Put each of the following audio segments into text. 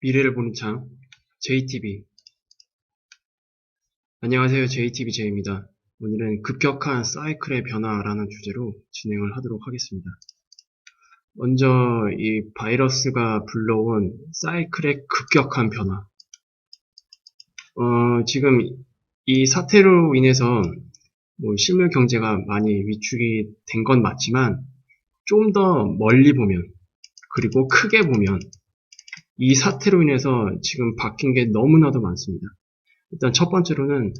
미래를 보는 창 JTB. 안녕하세요. JTBJ입니다. 오늘은 급격한 사이클의 변화라는 주제로 진행을 하도록 하겠습니다. 먼저 이 바이러스가 불러온 사이클의 급격한 변화. 지금 이 사태로 인해서 실물 경제가 많이 위축이 된 건 맞지만 좀 더 멀리 보면, 그리고 크게 보면 이 사태로 인해서 지금 바뀐 게 너무나도 많습니다. 일단 첫 번째로는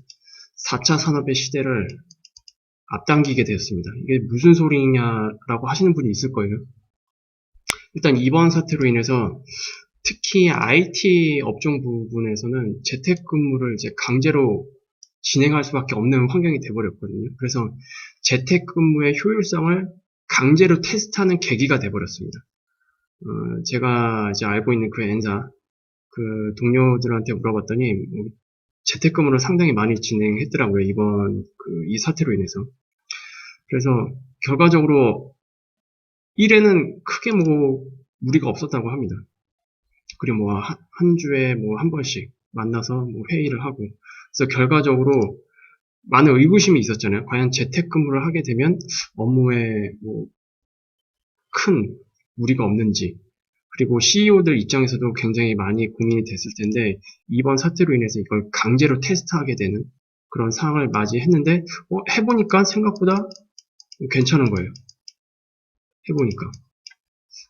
4차 산업의 시대를 앞당기게 되었습니다. 이게 무슨 소리냐라고 하시는 분이 있을 거예요. 일단 이번 사태로 인해서 특히 IT 업종 부분에서는 재택근무를 이제 강제로 진행할 수밖에 없는 환경이 돼버렸거든요. 그래서 재택근무의 효율성을 강제로 테스트하는 계기가 돼버렸습니다. 제가 이제 알고 있는 그 N사 그 동료들한테 물어봤더니 재택근무를 상당히 많이 진행했더라고요. 이번 이 사태로 인해서. 그래서 결과적으로 일에는 크게 무리가 없었다고 합니다. 그리고 한 주에 한 번씩 만나서 회의를 하고. 그래서 결과적으로 많은 의구심이 있었잖아요. 과연 재택근무를 하게 되면 업무에 큰 무리가 없는지. 그리고 CEO들 입장에서도 굉장히 많이 고민이 됐을 텐데, 이번 사태로 인해서 이걸 강제로 테스트하게 되는 그런 상황을 맞이했는데, 해보니까 생각보다 괜찮은 거예요. 해보니까.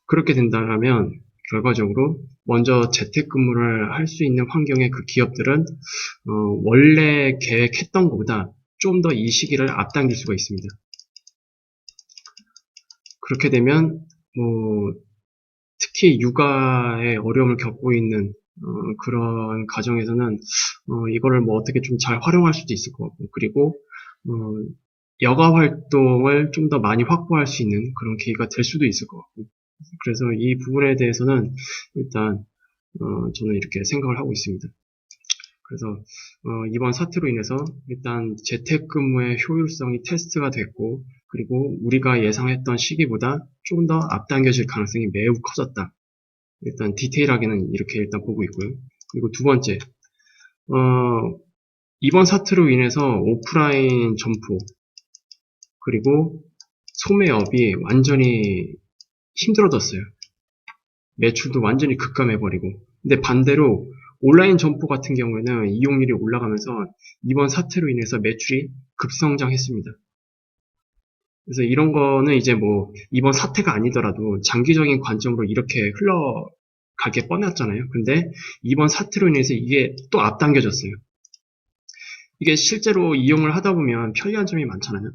그렇게 된다면, 결과적으로 먼저 재택근무를 할 수 있는 환경의 그 기업들은 원래 계획했던 것보다 좀 더 이 시기를 앞당길 수가 있습니다. 그렇게 되면 특히 육아에 어려움을 겪고 있는 그런 가정에서는 이거를 어떻게 좀 잘 활용할 수도 있을 것 같고, 그리고 여가 활동을 좀 더 많이 확보할 수 있는 그런 계기가 될 수도 있을 것 같고, 그래서 이 부분에 대해서는 일단 저는 이렇게 생각을 하고 있습니다. 그래서 이번 사태로 인해서 일단 재택근무의 효율성이 테스트가 됐고, 그리고 우리가 예상했던 시기보다 좀 더 앞당겨질 가능성이 매우 커졌다. 일단 디테일하게는 이렇게 일단 보고 있고요. 그리고 두 번째, 이번 사태로 인해서 오프라인 점포, 그리고 소매업이 완전히 힘들어졌어요. 매출도 완전히 급감해버리고. 근데 반대로 온라인 점포 같은 경우에는 이용률이 올라가면서 이번 사태로 인해서 매출이 급성장했습니다. 그래서 이런 거는 이제 이번 사태가 아니더라도 장기적인 관점으로 이렇게 흘러가게 뻔했잖아요. 근데 이번 사태로 인해서 이게 또 앞당겨졌어요. 이게 실제로 이용을 하다 보면 편리한 점이 많잖아요.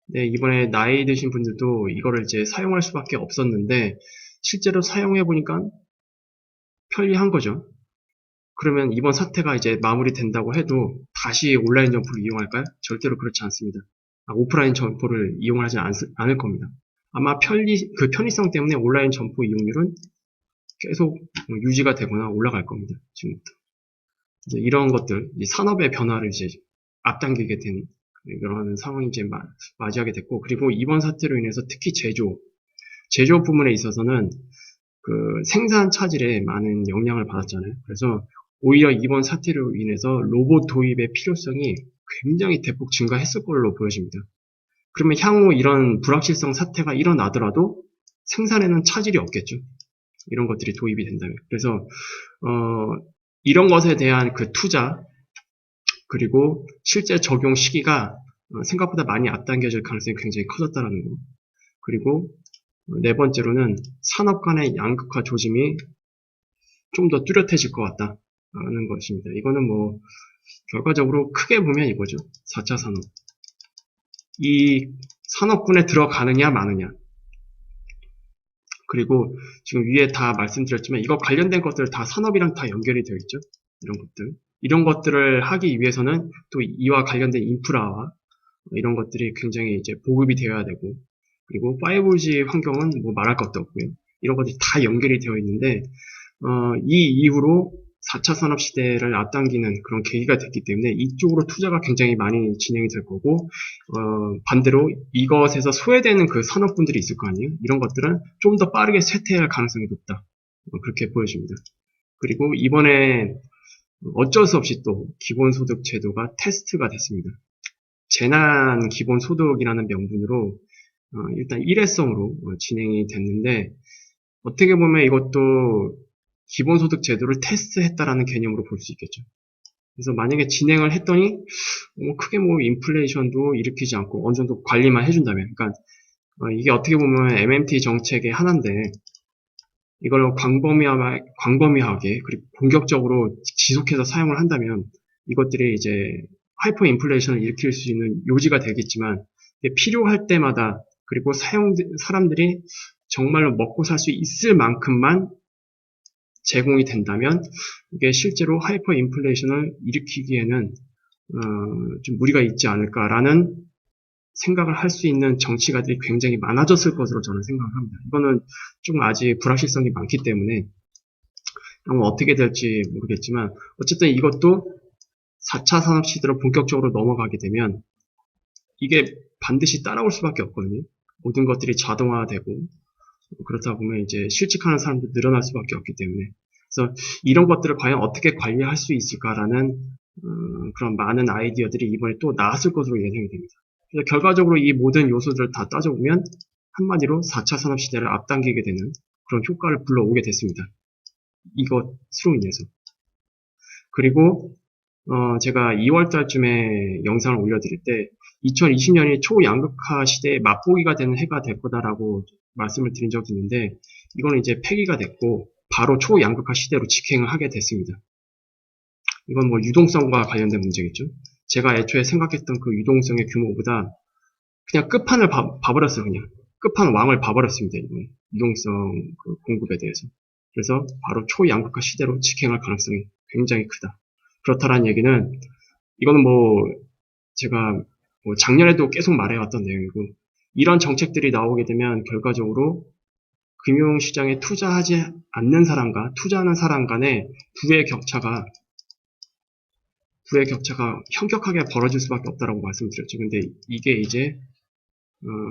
네, 이번에 나이 드신 분들도 이거를 이제 사용할 수밖에 없었는데 실제로 사용해 보니까 편리한 거죠. 그러면 이번 사태가 이제 마무리된다고 해도 다시 온라인 점포를 이용할까요? 절대로 그렇지 않습니다. 오프라인 점포를 이용하지 않을 겁니다. 아마 그 편의성 때문에 온라인 점포 이용률은 계속 유지가 되거나 올라갈 겁니다. 지금부터. 이런 것들, 산업의 변화를 이제 앞당기게 된 그런 상황이 이제 맞이하게 됐고, 그리고 이번 사태로 인해서 특히 제조 부문에 있어서는 그 생산 차질에 많은 영향을 받았잖아요. 그래서 오히려 이번 사태로 인해서 로봇 도입의 필요성이 굉장히 대폭 증가했을 걸로 보여집니다. 그러면 향후 이런 불확실성 사태가 일어나더라도 생산에는 차질이 없겠죠. 이런 것들이 도입이 된다면. 그래서 이런 것에 대한 그 투자, 그리고 실제 적용 시기가 생각보다 많이 앞당겨질 가능성이 굉장히 커졌다는 거. 그리고 네 번째로는 산업 간의 양극화 조짐이 좀 더 뚜렷해질 것 같다는 것입니다. 이거는 결과적으로 크게 보면 이거죠. 4차 산업. 이 산업군에 들어가느냐 마느냐. 그리고 지금 위에 다 말씀드렸지만 이거 관련된 것들 다 산업이랑 다 연결이 되어 있죠. 이런 것들. 이런 것들을 하기 위해서는 또 이와 관련된 인프라와 이런 것들이 굉장히 이제 보급이 되어야 되고, 그리고 5G 환경은 말할 것도 없고요. 이런 것들이 다 연결이 되어 있는데, 이 이후로 4차 산업 시대를 앞당기는 그런 계기가 됐기 때문에 이쪽으로 투자가 굉장히 많이 진행이 될 거고, 반대로 이것에서 소외되는 그 산업군들이 있을 거 아니에요? 이런 것들은 좀 더 빠르게 쇠퇴할 가능성이 높다. 그렇게 보여집니다. 그리고 이번에 어쩔 수 없이 또 기본소득 제도가 테스트가 됐습니다. 재난 기본소득이라는 명분으로 일단 일회성으로 진행이 됐는데 어떻게 보면 이것도 기본소득 제도를 테스트했다라는 개념으로 볼 수 있겠죠. 그래서 만약에 진행을 했더니 크게 뭐 인플레이션도 일으키지 않고 어느 정도 관리만 해준다면, 그러니까 이게 어떻게 보면 MMT 정책의 하나인데 이걸 광범위하게 그리고 공격적으로 지속해서 사용을 한다면 이것들이 이제 하이퍼 인플레이션을 일으킬 수 있는 요지가 되겠지만 필요할 때마다 그리고 사람들이 정말로 먹고 살 수 있을 만큼만 제공이 된다면 이게 실제로 하이퍼 인플레이션을 일으키기에는 좀 무리가 있지 않을까라는 생각을 할 수 있는 정치가들이 굉장히 많아졌을 것으로 저는 생각을 합니다. 이거는 좀 아직 불확실성이 많기 때문에 어떻게 될지 모르겠지만 어쨌든 이것도 4차 산업시대로 본격적으로 넘어가게 되면 이게 반드시 따라올 수밖에 없거든요. 모든 것들이 자동화되고 그렇다 보면 이제 실직하는 사람도 늘어날 수밖에 없기 때문에 그래서 이런 것들을 과연 어떻게 관리할 수 있을까라는 그런 많은 아이디어들이 이번에 또 나왔을 것으로 예상이 됩니다. 그래서 결과적으로 이 모든 요소들을 다 따져보면 한마디로 4차 산업시대를 앞당기게 되는 그런 효과를 불러오게 됐습니다. 이것으로 인해서. 그리고 제가 2월 달쯤에 영상을 올려드릴 때 2020년이 초양극화 시대의 맛보기가 되는 해가 될 거다라고 말씀을 드린 적이 있는데 이거는 이제 폐기가 됐고 바로 초양극화 시대로 직행을 하게 됐습니다. 이건 뭐 유동성과 관련된 문제겠죠. 제가 애초에 생각했던 그 유동성의 규모보다 그냥 끝판을 봐버렸어요. 그냥 끝판왕을 봐버렸습니다. 이번 유동성 그 공급에 대해서. 그래서 바로 초양극화 시대로 직행할 가능성이 굉장히 크다. 그렇다라는 얘기는 이거는 뭐 제가 뭐 작년에도 계속 말해왔던 내용이고 이런 정책들이 나오게 되면 결과적으로 금융시장에 투자하지 않는 사람과 투자하는 사람 간의 부의 격차가 현격하게 벌어질 수밖에 없다라고 말씀드렸죠. 근데 이게 이제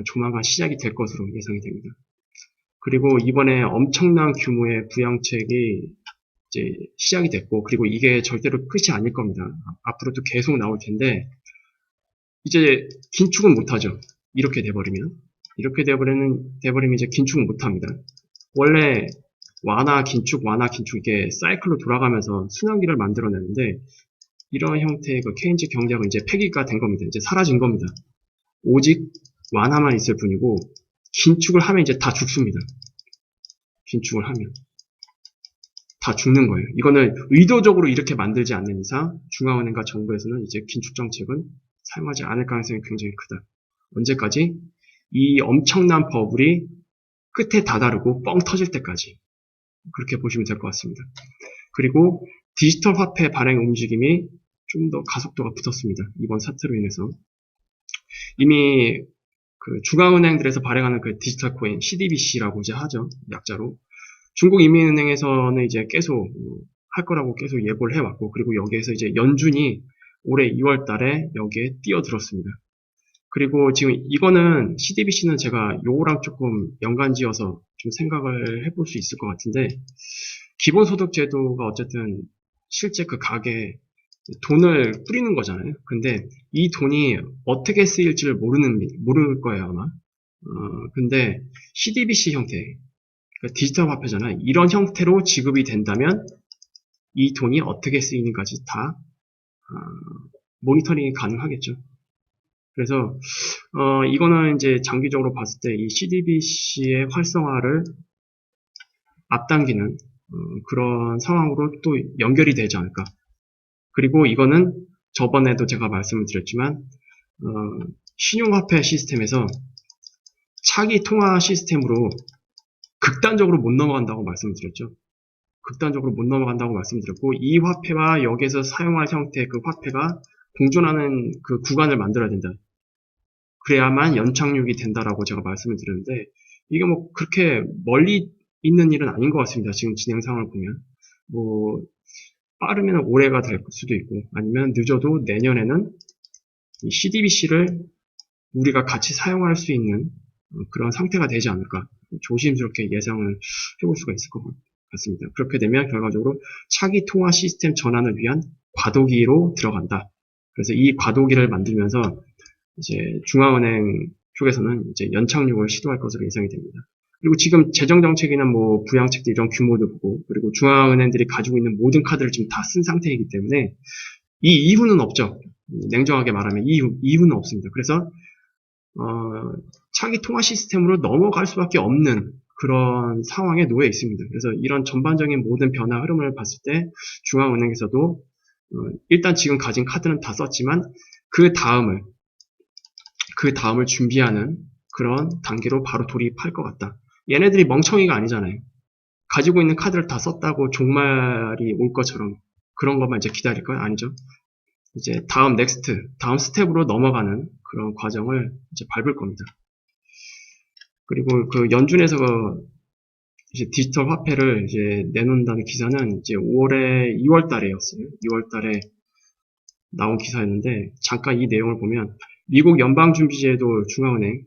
조만간 시작이 될 것으로 예상이 됩니다. 그리고 이번에 엄청난 규모의 부양책이 이제 시작이 됐고 그리고 이게 절대로 끝이 아닐 겁니다. 앞으로도 계속 나올 텐데 이제 긴축은 못하죠. 이렇게 돼버리면 이제 긴축은 못합니다. 원래 완화 긴축 이게 사이클로 돌아가면서 순환기를 만들어내는데 이런 형태의 그 케인즈 경제학은 이제 폐기가 된 겁니다. 이제 사라진 겁니다. 오직 완화만 있을 뿐이고 긴축을 하면 이제 다 죽습니다. 긴축을 하면 다 죽는 거예요. 이거는 의도적으로 이렇게 만들지 않는 이상 중앙은행과 정부에서는 이제 긴축 정책은 사용하지 않을 가능성이 굉장히 크다. 언제까지? 이 엄청난 버블이 끝에 다다르고 뻥 터질 때까지 그렇게 보시면 될 것 같습니다. 그리고 디지털 화폐 발행 움직임이 좀 더 가속도가 붙었습니다. 이번 사태로 인해서 이미 그 중앙은행들에서 발행하는 그 디지털 코인 CDBC라고 이제 하죠. 약자로 중국 인민은행에서는 이제 계속 할 거라고 계속 예고를 해왔고 그리고 여기에서 이제 연준이 올해 2월 달에 여기에 뛰어들었습니다. 그리고 지금 이거는 CDBC는 제가 요거랑 조금 연관지어서 좀 생각을 해볼 수 있을 것 같은데 기본소득 제도가 어쨌든 실제 그 가게에 돈을 뿌리는 거잖아요. 근데 이 돈이 어떻게 쓰일지를 모를 거예요, 아마. 근데 CDBC 형태, 그러니까 디지털 화폐잖아요. 이런 형태로 지급이 된다면 이 돈이 어떻게 쓰이는가지 다 모니터링이 가능하겠죠. 그래서 이거는 이제 장기적으로 봤을 때 이 CDBC의 활성화를 앞당기는 그런 상황으로 또 연결이 되지 않을까. 그리고 이거는 저번에도 제가 말씀을 드렸지만 신용화폐 시스템에서 차기 통화 시스템으로 극단적으로 못 넘어간다고 말씀드렸죠. 극단적으로 못 넘어간다고 말씀드렸고 이 화폐와 여기에서 사용할 형태의 그 화폐가 공존하는 그 구간을 만들어야 된다. 그래야만 연착륙이 된다라고 제가 말씀을 드렸는데 이게 뭐 그렇게 멀리 있는 일은 아닌 것 같습니다. 지금 진행 상황을 보면 뭐 빠르면 올해가 될 수도 있고 아니면 늦어도 내년에는 이 CDBC를 우리가 같이 사용할 수 있는 그런 상태가 되지 않을까 조심스럽게 예상을 해볼 수가 있을 것 같습니다. 그렇게 되면 결과적으로 차기 통화 시스템 전환을 위한 과도기로 들어간다. 그래서 이 과도기를 만들면서 이제 중앙은행 쪽에서는 이제 연착륙을 시도할 것으로 예상이 됩니다. 그리고 지금 재정정책이나 뭐 부양책들 이런 규모도 보고, 그리고 중앙은행들이 가지고 있는 모든 카드를 지금 다 쓴 상태이기 때문에 이 이후는 없죠. 냉정하게 말하면 이후는 없습니다. 그래서 차기 통화 시스템으로 넘어갈 수밖에 없는 그런 상황에 놓여 있습니다. 그래서 이런 전반적인 모든 변화 흐름을 봤을 때 중앙은행에서도 일단 지금 가진 카드는 다 썼지만 그 다음을 준비하는 그런 단계로 바로 돌입할 것 같다. 얘네들이 멍청이가 아니잖아요. 가지고 있는 카드를 다 썼다고 종말이 올 것처럼 그런 것만 이제 기다릴 거야? 아니죠. 이제 다음 스텝으로 넘어가는 그런 과정을 이제 밟을 겁니다. 그리고 그 연준에서 이제 디지털 화폐를 이제 내놓는다는 기사는 이제 2월 달에였어요. 2월 달에 나온 기사였는데, 잠깐 이 내용을 보면, 미국 연방준비제도 중앙은행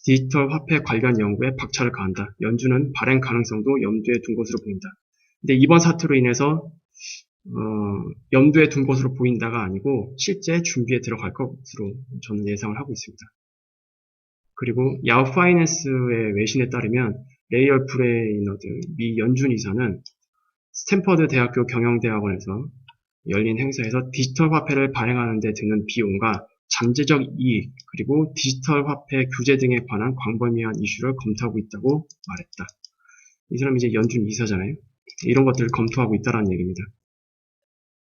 디지털 화폐 관련 연구에 박차를 가한다. 연준은 발행 가능성도 염두에 둔 것으로 보인다. 근데 이번 사태로 인해서 염두에 둔 것으로 보인다가 아니고 실제 준비에 들어갈 것으로 저는 예상을 하고 있습니다. 그리고 야후 파이낸스의 외신에 따르면 레이얼 브레이너드 미 연준 이사는 스탠퍼드 대학교 경영대학원에서 열린 행사에서 디지털 화폐를 발행하는 데 드는 비용과 잠재적 이익, 그리고 디지털 화폐 규제 등에 관한 광범위한 이슈를 검토하고 있다고 말했다. 이 사람이 이제 연준 이사잖아요. 이런 것들을 검토하고 있다는 얘기입니다.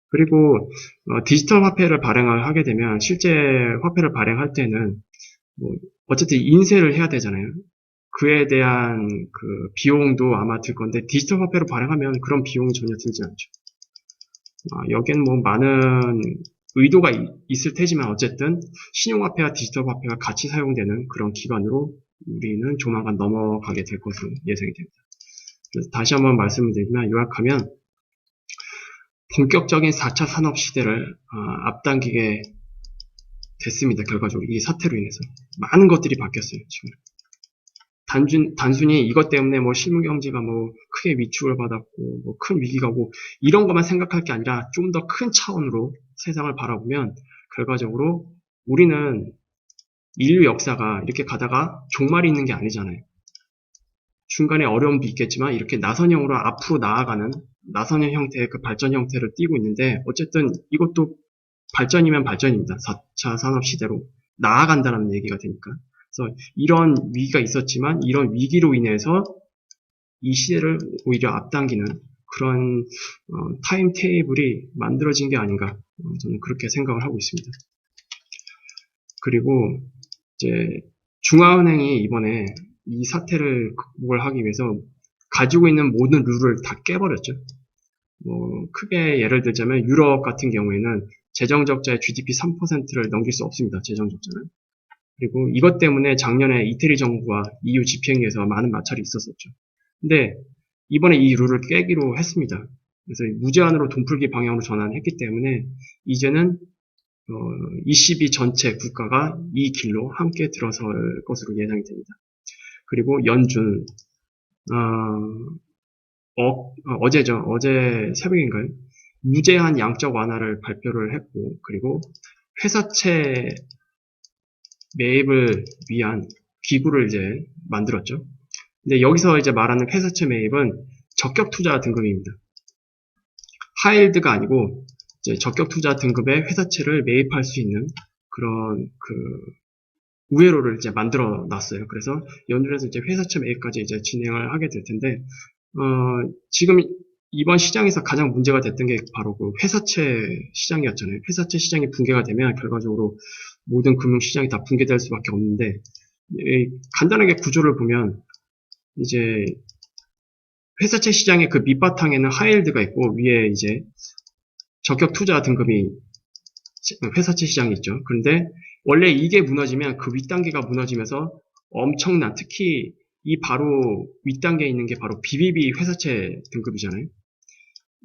그리고 디지털 화폐를 발행을 하게 되면 실제 화폐를 발행할 때는 뭐 어쨌든 인쇄를 해야 되잖아요. 그에 대한 그 비용도 아마 들 건데 디지털 화폐로 발행하면 그런 비용이 전혀 들지 않죠. 여기엔 뭐 많은 의도가 있을 테지만 어쨌든 신용화폐와 디지털 화폐가 같이 사용되는 그런 기반으로 우리는 조만간 넘어가게 될 것으로 예상이 됩니다. 그래서 다시 한번 말씀을 드리면 요약하면 본격적인 4차 산업 시대를 앞당기게 됐습니다. 결과적으로 이 사태로 인해서 많은 것들이 바뀌었어요. 지금 단순히 이것 때문에 뭐 실물 경제가 뭐 크게 위축을 받았고 뭐 큰 위기가 오고 이런 것만 생각할 게 아니라 좀 더 큰 차원으로 세상을 바라보면 결과적으로 우리는 인류 역사가 이렇게 가다가 종말이 있는 게 아니잖아요. 중간에 어려움도 있겠지만 이렇게 나선형으로 앞으로 나아가는 나선형 형태의 그 발전 형태를 띠고 있는데 어쨌든 이것도 발전이면 발전입니다. 4차 산업 시대로 나아간다는 얘기가 되니까. 그래서 이런 위기가 있었지만 이런 위기로 인해서 이 시대를 오히려 앞당기는 그런 타임 테이블이 만들어진 게 아닌가 저는 그렇게 생각을 하고 있습니다. 그리고 이제 중앙은행이 이번에 이 사태를 극복을 하기 위해서 가지고 있는 모든 룰을 다 깨버렸죠. 뭐 크게 예를 들자면 유럽 같은 경우에는 재정적자의 GDP 3%를 넘길 수 없습니다. 재정적자는. 그리고 이것 때문에 작년에 이태리 정부와 EU 집행위에서 많은 마찰이 있었었죠. 근데 이번에 이 룰을 깨기로 했습니다. 그래서 무제한으로 돈풀기 방향으로 전환했기 때문에 이제는 ECB 전체 국가가 이 길로 함께 들어설 것으로 예상이 됩니다. 그리고 연준 어제죠. 어제 새벽인가요? 무제한 양적 완화를 발표를 했고 그리고 회사채 매입을 위한 기구를 이제 만들었죠. 근데 여기서 이제 말하는 회사채 매입은 적격 투자 등급입니다. 하이힐드가 아니고 이제 적격 투자 등급의 회사채를 매입할 수 있는 그런 그 우회로를 이제 만들어 놨어요. 그래서 연준에서 이제 회사채 매입까지 이제 진행을 하게 될 텐데 지금 이번 시장에서 가장 문제가 됐던 게 바로 그 회사채 시장이었잖아요. 회사채 시장이 붕괴가 되면 결과적으로 모든 금융시장이 다 붕괴될 수밖에 없는데 간단하게 구조를 보면 이제 회사채 시장의 그 밑바탕에는 하이힐드가 있고 위에 이제 적격 투자 등급이 회사채 시장이 있죠. 그런데 원래 이게 무너지면 그 윗단계가 무너지면서 엄청난 특히 이 바로 윗단계에 있는 게 바로 BBB 회사채 등급이잖아요.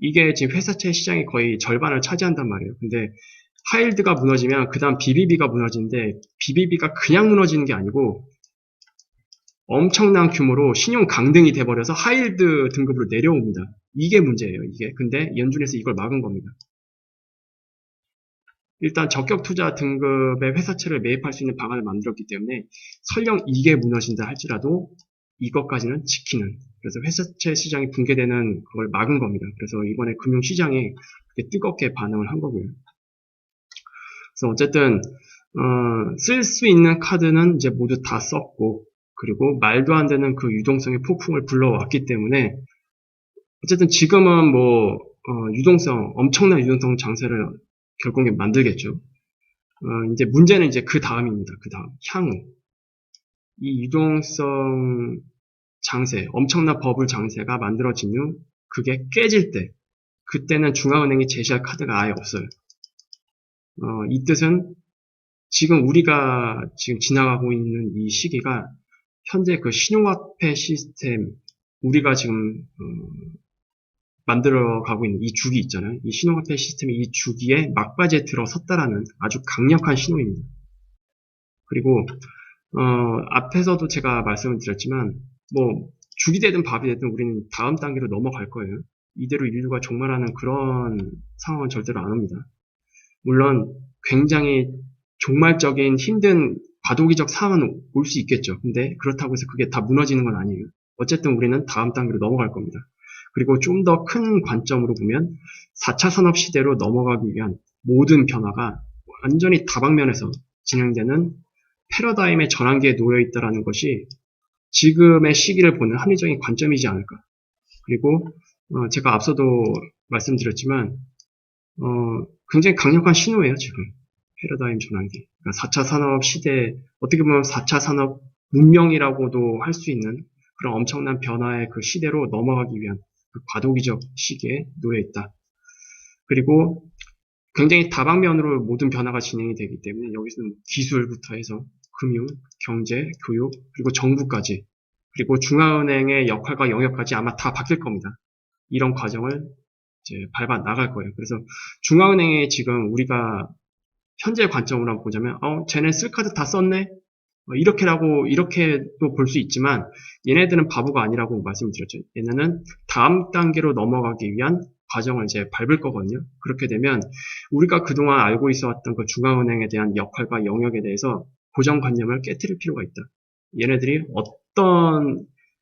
이게 지금 회사채 시장이 거의 절반을 차지한단 말이에요. 근데 하이힐드가 무너지면 그 다음 BBB가 무너지는데 BBB가 그냥 무너지는 게 아니고 엄청난 규모로 신용 강등이 돼버려서 하이힐드 등급으로 내려옵니다. 이게 문제예요, 이게. 근데 연준에서 이걸 막은 겁니다. 일단 적격 투자 등급의 회사채를 매입할 수 있는 방안을 만들었기 때문에 설령 이게 무너진다 할지라도 이것까지는 지키는, 그래서 회사채 시장이 붕괴되는 그걸 막은 겁니다. 그래서 이번에 금융시장이 그렇게 뜨겁게 반응을 한 거고요. 그래서 어쨌든 쓸 수 있는 카드는 이제 모두 다 썼고, 그리고 말도 안 되는 그 유동성의 폭풍을 불러왔기 때문에 어쨌든 지금은 뭐 엄청난 유동성 장세를 결국에 만들겠죠. 이제 문제는 이제 그 다음입니다. 그 다음 향후 이 유동성 장세, 엄청난 버블 장세가 만들어진 후 그게 깨질 때, 그때는 중앙은행이 제시할 카드가 아예 없어요. 이 뜻은 지금 우리가 지금 지나가고 있는 이 시기가 현재 그 신용화폐 시스템, 우리가 지금 만들어가고 있는 이 주기 있잖아요. 이 신용화폐 시스템의 이 주기에 막바지에 들어섰다라는 아주 강력한 신호입니다. 그리고 앞에서도 제가 말씀을 드렸지만 뭐 죽이 되든 밥이 되든 우리는 다음 단계로 넘어갈 거예요. 이대로 인류가 종말하는 그런 상황은 절대로 안 옵니다. 물론 굉장히 종말적인 힘든 과도기적 상황은 올 수 있겠죠. 근데 그렇다고 해서 그게 다 무너지는 건 아니에요. 어쨌든 우리는 다음 단계로 넘어갈 겁니다. 그리고 좀 더 큰 관점으로 보면 4차 산업 시대로 넘어가기 위한 모든 변화가 완전히 다방면에서 진행되는 패러다임의 전환기에 놓여 있다는 것이 지금의 시기를 보는 합리적인 관점이지 않을까. 그리고 제가 앞서도 말씀드렸지만 굉장히 강력한 신호예요, 지금. 패러다임 전환기. 그러니까 4차 산업 시대, 어떻게 보면 4차 산업 문명이라고도 할 수 있는 그런 엄청난 변화의 그 시대로 넘어가기 위한 그 과도기적 시기에 놓여 있다. 그리고 굉장히 다방면으로 모든 변화가 진행이 되기 때문에 여기서는 기술부터 해서 금융, 경제, 교육, 그리고 정부까지, 그리고 중앙은행의 역할과 영역까지 아마 다 바뀔 겁니다. 이런 과정을 이제 밟아 나갈 거예요. 그래서 중앙은행에 지금 우리가 현재 관점으로 한번 보자면, 쟤네 쓸 카드 다 썼네? 이렇게도 볼 수 있지만, 얘네들은 바보가 아니라고 말씀드렸죠. 얘네는 다음 단계로 넘어가기 위한 과정을 이제 밟을 거거든요. 그렇게 되면, 우리가 그동안 알고 있어 왔던 그 중앙은행에 대한 역할과 영역에 대해서 고정관념을 깨트릴 필요가 있다. 얘네들이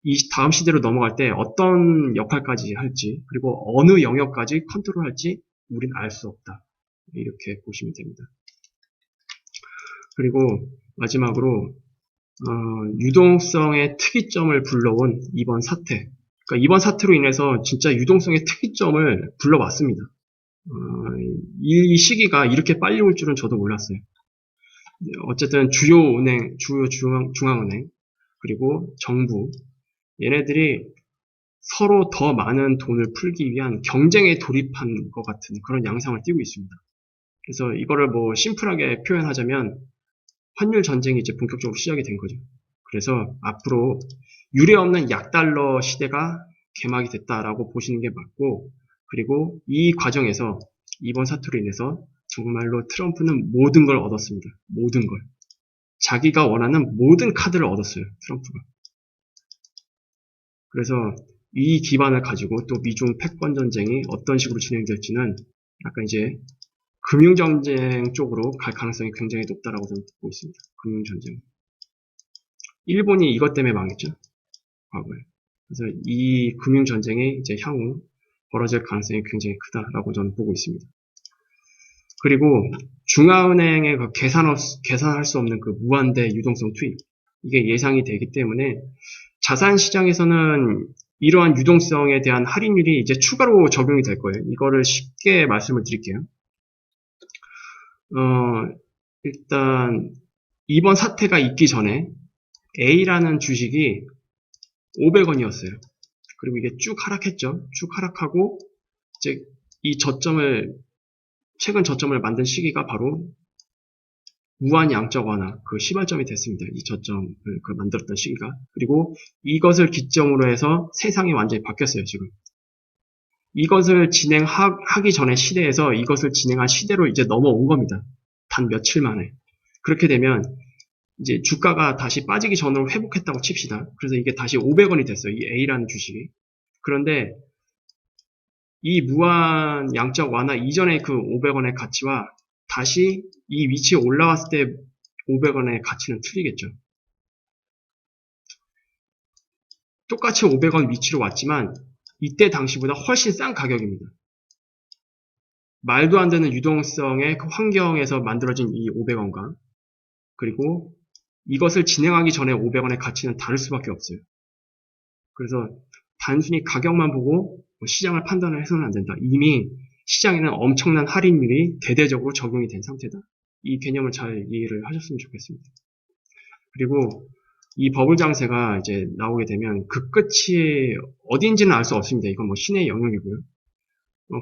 이 다음 시대로 넘어갈 때 어떤 역할까지 할지, 그리고 어느 영역까지 컨트롤할지 우리는 알 수 없다. 이렇게 보시면 됩니다. 그리고 마지막으로 유동성의 특이점을 불러온 이번 사태. 그러니까 이번 사태로 인해서 진짜 유동성의 특이점을 불러왔습니다. 이 시기가 이렇게 빨리 올 줄은 저도 몰랐어요. 어쨌든 주요 중앙은행, 그리고 정부, 얘네들이 서로 더 많은 돈을 풀기 위한 경쟁에 돌입한 것 같은 그런 양상을 띠고 있습니다. 그래서 이거를 뭐 심플하게 표현하자면 환율 전쟁이 이제 본격적으로 시작이 된 거죠. 그래서 앞으로 유례없는 약달러 시대가 개막이 됐다라고 보시는 게 맞고, 그리고 이 과정에서 이번 사태로 인해서 정말로 트럼프는 모든 걸 얻었습니다. 모든 걸. 자기가 원하는 모든 카드를 얻었어요, 트럼프가. 그래서 이 기반을 가지고 또 미중 패권 전쟁이 어떤 식으로 진행될지는 약간 이제 금융전쟁 쪽으로 갈 가능성이 굉장히 높다라고 저는 보고 있습니다. 금융전쟁. 일본이 이것 때문에 망했죠. 과거에. 그래서 이 금융전쟁이 이제 향후 벌어질 가능성이 굉장히 크다라고 저는 보고 있습니다. 그리고 중앙은행의 그 계산할 수 없는 그 무한대 유동성 투입. 이게 예상이 되기 때문에 자산시장에서는 이러한 유동성에 대한 할인율이 이제 추가로 적용이 될 거예요. 이거를 쉽게 말씀을 드릴게요. 일단 이번 사태가 있기 전에 A라는 주식이 500원이었어요. 그리고 이게 쭉 하락했죠. 쭉 하락하고 이제 최근 저점을 만든 시기가 바로 무한양적 완화, 그 시발점이 됐습니다. 이 저점을 만들었던 시기가. 그리고 이것을 기점으로 해서 세상이 완전히 바뀌었어요, 지금. 이것을 진행하기 전에 시대에서 이것을 진행한 시대로 이제 넘어온 겁니다. 단 며칠 만에. 그렇게 되면 이제 주가가 다시 빠지기 전으로 회복했다고 칩시다. 그래서 이게 다시 500원이 됐어요. 이 A라는 주식이. 그런데 이 무한 양적 완화 이전의 그 500원의 가치와 다시 이 위치에 올라왔을 때 500원의 가치는 틀리겠죠. 똑같이 500원 위치로 왔지만 이때 당시보다 훨씬 싼 가격입니다. 말도 안 되는 유동성의 그 환경에서 만들어진 이 500원과 그리고 이것을 진행하기 전에 500원의 가치는 다를 수밖에 없어요. 그래서 단순히 가격만 보고 시장을 판단을 해서는 안 된다. 이미 시장에는 엄청난 할인율이 대대적으로 적용이 된 상태다. 이 개념을 잘 이해를 하셨으면 좋겠습니다. 그리고 이 버블 장세가 이제 나오게 되면 그 끝이 어딘지는 알 수 없습니다. 이건 뭐 신의 영역이고요.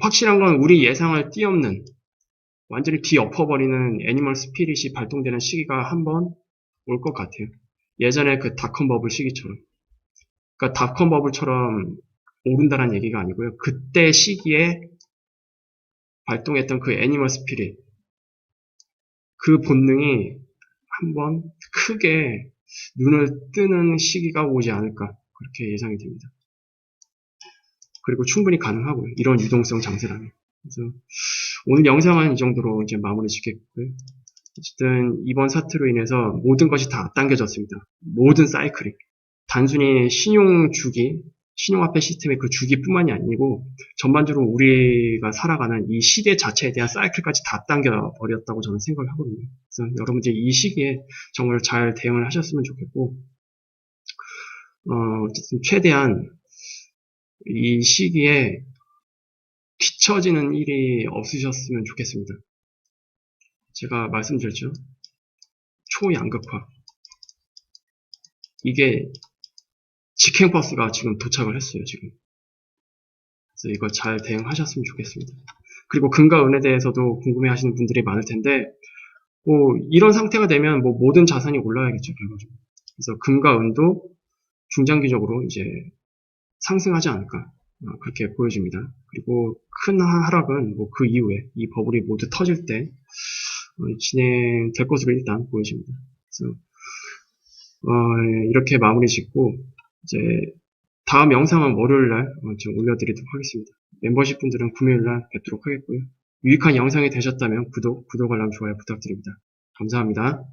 확실한 건 우리 예상을 뛰어넘는 완전히 뒤엎어버리는 애니멀 스피릿이 발동되는 시기가 한번 올 것 같아요. 예전에 그 닷컴 버블 시기처럼. 그러니까 닷컴 버블처럼 오른다는 얘기가 아니고요. 그때 시기에 발동했던 그 애니멀 스피릿, 그 본능이 한번 크게 눈을 뜨는 시기가 오지 않을까 그렇게 예상이 됩니다. 그리고 충분히 가능하고요. 이런 유동성 장세라면. 그래서 오늘 영상은 이 정도로 이제 마무리 짓겠고요. 어쨌든 이번 사태로 인해서 모든 것이 다 앞당겨졌습니다. 모든 사이클이. 단순히 신용 주기, 신용화폐 시스템의 그 주기뿐만이 아니고 전반적으로 우리가 살아가는 이 시대 자체에 대한 사이클까지 다 앞당겨 버렸다고 저는 생각을 하거든요. 그래서 여러분들이 이 시기에 정말 잘 대응을 하셨으면 좋겠고 어쨌든 최대한 이 시기에 뒤처지는 일이 없으셨으면 좋겠습니다. 제가 말씀드렸죠. 초양극화. 이게 직행버스가 지금 도착을 했어요, 지금. 그래서 이거 잘 대응하셨으면 좋겠습니다. 그리고 금과 은에 대해서도 궁금해 하시는 분들이 많을 텐데, 뭐, 이런 상태가 되면 뭐 모든 자산이 올라야겠죠, 결과적으로. 그래서 금과 은도 중장기적으로 이제 상승하지 않을까. 그렇게 보여집니다. 그리고 큰 하락은 뭐 그 이후에 이 버블이 모두 터질 때 진행될 것으로 일단 보여집니다. 그래서 이렇게 마무리 짓고 이제 다음 영상은 월요일날 좀 올려드리도록 하겠습니다. 멤버십 분들은 금요일날 뵙도록 하겠고요. 유익한 영상이 되셨다면 구독, 알람, 좋아요 부탁드립니다. 감사합니다.